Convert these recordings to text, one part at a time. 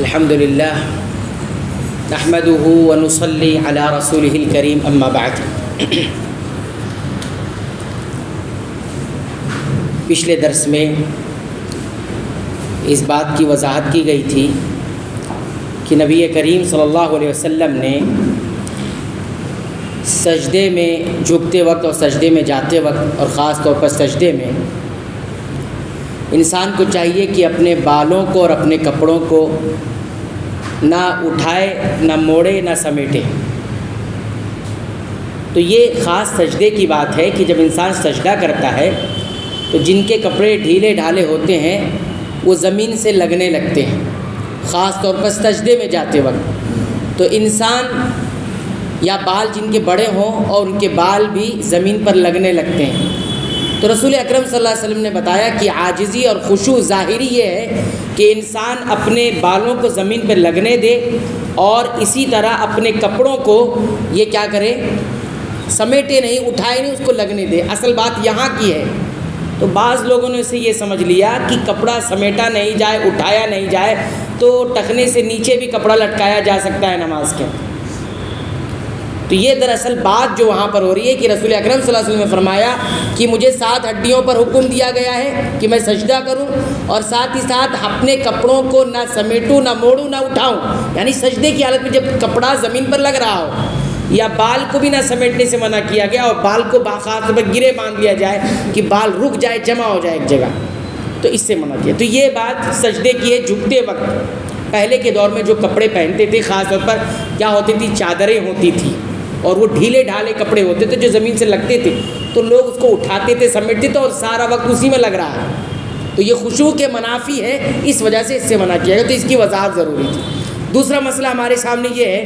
الحمد للہ نحمده ونصلي على رسوله الكريم اما بعد۔ پچھلے درس میں اس بات کی وضاحت کی گئی تھی کہ نبی کریم صلی اللہ علیہ وسلم نے سجدے میں جھکتے وقت اور سجدے میں جاتے وقت اور خاص طور پر سجدے میں انسان کو چاہیے کہ اپنے بالوں کو اور اپنے کپڑوں کو نہ اٹھائے، نہ موڑے، نہ سمیٹے۔ تو یہ خاص سجدے کی بات ہے کہ جب انسان سجدہ کرتا ہے تو جن کے کپڑے ڈھیلے ڈھالے ہوتے ہیں وہ زمین سے لگنے لگتے ہیں، خاص طور پر سجدے میں جاتے وقت۔ تو انسان یا بال جن کے بڑے ہوں اور ان کے بال بھی زمین پر لگنے لگتے ہیں۔ تو رسول اکرم صلی اللہ علیہ وسلم نے بتایا کہ عاجزی اور خشوع ظاہری یہ ہے کہ انسان اپنے بالوں کو زمین پر لگنے دے اور اسی طرح اپنے کپڑوں کو یہ کیا کرے، سمیٹے نہیں، اٹھائے نہیں، اس کو لگنے دے۔ اصل بات یہاں کی ہے۔ تو بعض لوگوں نے اسے یہ سمجھ لیا کہ کپڑا سمیٹا نہیں جائے، اٹھایا نہیں جائے تو ٹخنے سے نیچے بھی کپڑا لٹکایا جا سکتا ہے نماز کے۔ تو یہ دراصل بات جو وہاں پر ہو رہی ہے کہ رسول اکرم صلی اللہ علیہ وسلم نے فرمایا کہ مجھے 7 ہڈیوں پر حکم دیا گیا ہے کہ میں سجدہ کروں اور ساتھ ہی ساتھ اپنے کپڑوں کو نہ سمیٹوں، نہ موڑوں، نہ اٹھاؤں۔ یعنی سجدے کی حالت میں جب کپڑا زمین پر لگ رہا ہو یا بال کو بھی نہ سمیٹنے سے منع کیا گیا اور بال کو خاص طور پر گرے باندھ لیا جائے کہ بال رک جائے، جمع ہو جائے ایک جگہ، تو اس سے منع کیا۔ تو یہ بات سجدے کی ہے جھکتے وقت۔ پہلے کے دور میں جو کپڑے پہنتے تھے خاص طور پر کیا ہوتی تھی، چادریں ہوتی تھی اور وہ ڈھیلے ڈھالے کپڑے ہوتے تھے جو زمین سے لگتے تھے، تو لوگ اس کو اٹھاتے تھے، سمیٹتے تھے اور سارا وقت اسی میں لگ رہا ہے۔ تو یہ خشوع کے منافی ہے، اس وجہ سے اس سے منع کیا گیا، تو اس کی وضاحت ضروری تھی۔ دوسرا مسئلہ ہمارے سامنے یہ ہے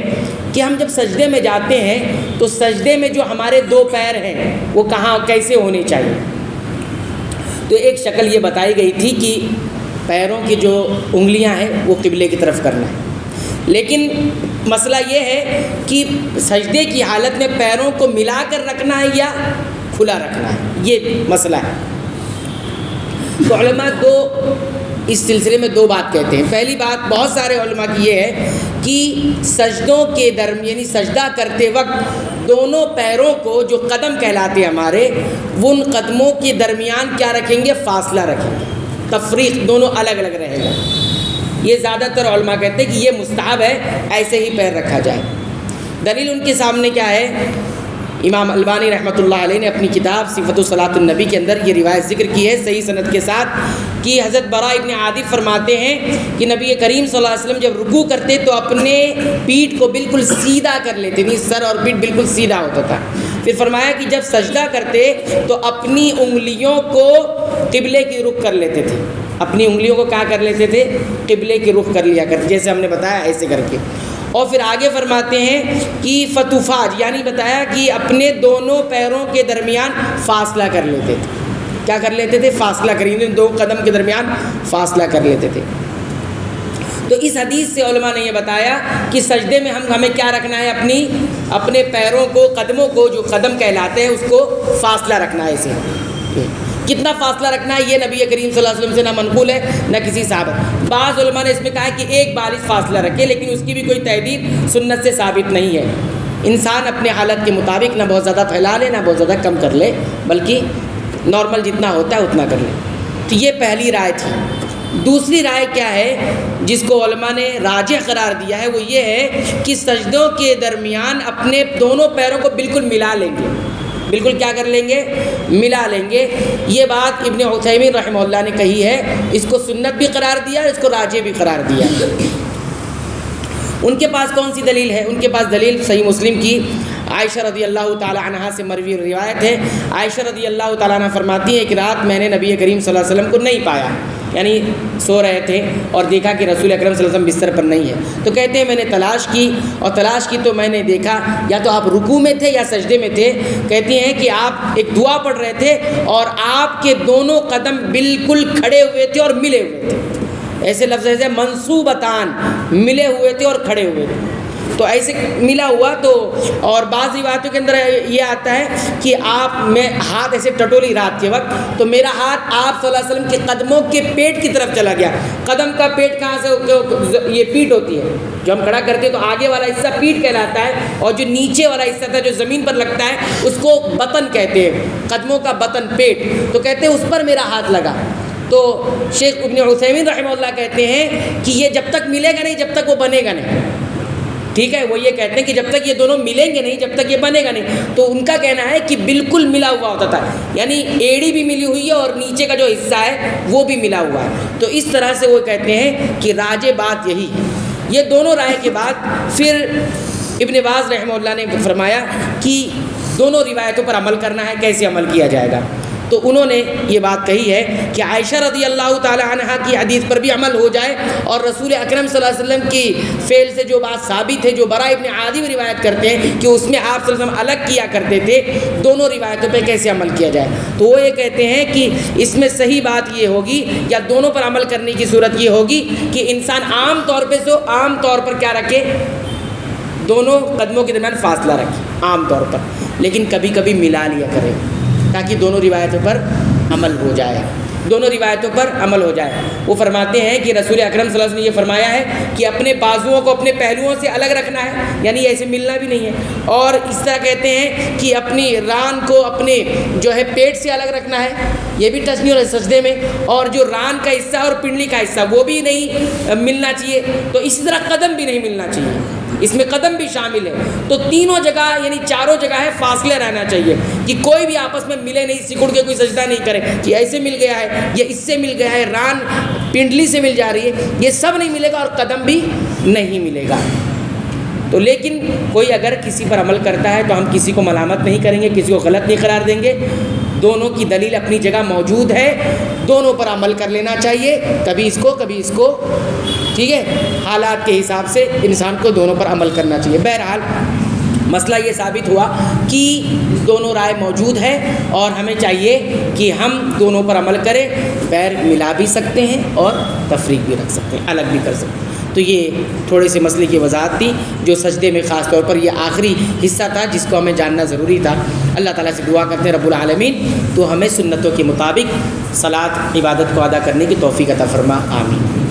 کہ ہم جب سجدے میں جاتے ہیں تو سجدے میں جو ہمارے 2 پیر ہیں وہ کہاں کیسے ہونے چاہیے۔ تو ایک شکل یہ بتائی گئی تھی کہ پیروں کی جو انگلیاں ہیں وہ قبلے کی طرف کرنا ہے، لیکن مسئلہ یہ ہے کہ سجدے کی حالت میں پیروں کو ملا کر رکھنا ہے یا کھلا رکھنا ہے، یہ مسئلہ ہے۔ تو علماء اس سلسلے میں 2 بات کہتے ہیں۔ پہلی بات بہت سارے علماء کی یہ ہے کہ سجدوں کے درمیان یعنی سجدہ کرتے وقت دونوں پیروں کو جو قدم کہلاتے ہیں ہمارے، ان قدموں کے درمیان کیا رکھیں گے، فاصلہ رکھیں گے، تفریق دونوں الگ الگ رہے گا۔ یہ زیادہ تر علماء کہتے ہیں کہ یہ مستحب ہے، ایسے ہی پیر رکھا جائے۔ دلیل ان کے سامنے کیا ہے، امام البانی رحمۃ اللہ علیہ نے اپنی کتاب صفت صلاۃ النبی کے اندر یہ روایت ذکر کی ہے صحیح سند کے ساتھ کہ حضرت براء ابن عازب فرماتے ہیں کہ نبی کریم صلی اللہ علیہ وسلم جب رکوع کرتے تو اپنے پیٹھ کو بالکل سیدھا کر لیتے، نہیں سر اور پیٹھ بالکل سیدھا ہوتا تھا۔ پھر فرمایا کہ جب سجدہ کرتے تو اپنی انگلیوں کو قبلے کی رخ کر لیتے تھے، اپنی انگلیوں کو کیا کر لیتے تھے، قبلے کی رخ کر لیا کرتے، جیسے ہم نے بتایا ایسے کر کے۔ اور پھر آگے فرماتے ہیں کہ فتوفاج یعنی بتایا کہ اپنے دونوں پیروں کے درمیان فاصلہ کر لیتے تھے۔ کیا کر لیتے تھے، فاصلہ کریں، 2 قدم کے درمیان فاصلہ کر لیتے تھے۔ تو اس حدیث سے علماء نے یہ بتایا کہ سجدے میں ہمیں کیا رکھنا ہے، اپنے پیروں کو، قدموں کو جو قدم کہلاتے ہیں اس کو فاصلہ رکھنا ہے۔ اسے کتنا فاصلہ رکھنا ہے یہ نبی کریم صلی اللہ علیہ وسلم سے نہ منقول ہے نہ کسی صحابہ۔ بعض علماء نے اس میں کہا ہے کہ 1 بالش فاصلہ رکھے، لیکن اس کی بھی کوئی تحدید سنت سے ثابت نہیں ہے۔ انسان اپنے حالت کے مطابق نہ بہت زیادہ پھیلا لے نہ بہت زیادہ کم کر لے، بلکہ نارمل جتنا ہوتا ہے اتنا کر لے۔ تو یہ پہلی رائے تھی۔ دوسری رائے کیا ہے جس کو علماء نے راجح قرار دیا ہے، وہ یہ ہے کہ سجدوں کے درمیان اپنے دونوں پیروں کو بالکل ملا لیں گے، بالکل کیا کر لیں گے، ملا لیں گے۔ یہ بات ابن عثیمین رحمہ اللہ نے کہی ہے، اس کو سنت بھی قرار دیا، اس کو راجح بھی قرار دیا۔ ان کے پاس کون سی دلیل ہے، ان کے پاس دلیل صحیح مسلم کی عائشہ رضی اللہ تعالی عنہا سے مروی روایت ہے۔ عائشہ رضی اللہ تعالیٰ عنہ فرماتی ہے ایک رات میں نے نبی کریم صلی اللہ علیہ وسلم کو نہیں پایا، یعنی سو رہے تھے اور دیکھا کہ رسول اکرم صلی اللہ علیہ وسلم بستر پر نہیں ہے۔ تو کہتے ہیں میں نے تلاش کی تو میں نے دیکھا یا تو آپ رکوع میں تھے یا سجدے میں تھے۔ کہتی ہیں کہ آپ ایک دعا پڑھ رہے تھے اور آپ کے دونوں قدم بالکل کھڑے ہوئے تھے اور ملے ہوئے تھے، ایسے لفظ ہے منصوبتان، ملے ہوئے تھے اور کھڑے ہوئے تھے۔ تو ایسے ملا ہوا تو، اور بعض روایتوں کے اندر یہ آتا ہے کہ میں ہاتھ ایسے ٹٹولی رات کے وقت، تو میرا ہاتھ آپ صلی اللہ علیہ وسلم کے قدموں کے پیٹ کی طرف چلا گیا. قدم کا پیٹ کہاں سے؟ یہ پیٹ ہوتی ہے جو ہم کھڑا کرتے ہیں، تو آگے والا حصہ پیٹ کہلاتا ہے، اور جو نیچے والا حصہ تھا جو زمین پر لگتا ہے اس کو بطن کہتے ہیں، قدموں کا بطن پیٹ. تو کہتے ہیں اس پر میرا ہاتھ لگا. تو شیخ ابن عثیمین رحمہ اللہ کہتے ہیں کہ یہ جب تک ملے گا نہیں جب تک وہ بنے گا نہیں. ٹھیک ہے، وہ یہ کہتے ہیں کہ جب تک یہ دونوں ملیں گے نہیں جب تک یہ بنے گا نہیں. تو ان کا کہنا ہے کہ بالکل ملا ہوا ہوتا تھا، یعنی ایڑی بھی ملی ہوئی ہے اور نیچے کا جو حصہ ہے وہ بھی ملا ہوا ہے. تو اس طرح سے وہ کہتے ہیں کہ راج بات یہی. یہ دونوں رائے کے بعد پھر ابن باز رحمہ اللہ نے فرمایا کہ دونوں روایتوں پر عمل کرنا ہے، کیسے عمل کیا جائے گا. تو انہوں نے یہ بات کہی ہے کہ عائشہ رضی اللہ تعالی عنہا کی حدیث پر بھی عمل ہو جائے، اور رسول اکرم صلی اللہ علیہ وسلم کی فعل سے جو بات ثابت ہے، جو برا ابن عازب روایت کرتے ہیں کہ اس میں آپ صلی اللہ علیہ وسلم الگ کیا کرتے تھے، دونوں روایتوں پہ کیسے عمل کیا جائے. تو وہ یہ کہتے ہیں کہ اس میں صحیح بات یہ ہوگی، یا دونوں پر عمل کرنے کی صورت یہ ہوگی کہ انسان عام طور پر کیا رکھے، دونوں قدموں کے درمیان فاصلہ رکھے عام طور پر، لیکن کبھی کبھی ملا لیا کرے تاکہ دونوں روایتوں پر عمل ہو جائے. وہ فرماتے ہیں کہ رسول اکرم صلی اللہ علیہ وسلم نے یہ فرمایا ہے کہ اپنے بازوؤں کو اپنے پہلوؤں سے الگ رکھنا ہے، یعنی ایسے ملنا بھی نہیں ہے. اور اس طرح کہتے ہیں کہ اپنی ران کو اپنے جو ہے پیٹ سے الگ رکھنا ہے، یہ بھی ٹچ نہیں ہو رہا سجدے میں. اور جو ران کا حصہ اور پنڈلی کا حصہ وہ بھی نہیں ملنا چاہیے. تو اسی طرح قدم بھی نہیں ملنا چاہیے، اس میں قدم بھی شامل ہے. تو تینوں جگہ یعنی چاروں جگہ ہے فاصلے رہنا چاہیے کہ کوئی بھی آپس میں ملے نہیں، سکڑ کے کوئی سجدہ نہیں کرے کہ ایسے مل گیا ہے یا اس سے مل گیا ہے، ران پنڈلی سے مل جا رہی ہے، یہ سب نہیں ملے گا اور قدم بھی نہیں ملے گا. تو لیکن کوئی اگر کسی پر عمل کرتا ہے تو ہم کسی کو ملامت نہیں کریں گے، کسی کو غلط نہیں قرار دیں گے. دونوں کی دلیل اپنی جگہ موجود ہے، دونوں پر عمل کر لینا چاہیے، کبھی اس کو. ٹھیک ہے، حالات کے حساب سے انسان کو دونوں پر عمل کرنا چاہیے. بہرحال مسئلہ یہ ثابت ہوا کہ دونوں رائے موجود ہے اور ہمیں چاہیے کہ ہم دونوں پر عمل کریں. پیر ملا بھی سکتے ہیں اور تفریق بھی رکھ سکتے ہیں، الگ بھی کر سکتے ہیں. تو یہ تھوڑے سے مسئلے کی وضاحت تھی جو سجدے میں خاص طور پر یہ آخری حصہ تھا جس کو ہمیں جاننا ضروری تھا. اللہ تعالیٰ سے دعا کرتے ہیں رب العالمین تو ہمیں سنتوں کے مطابق صلاۃ عبادت کو ادا کرنے کی توفیق عطا فرما. آمین.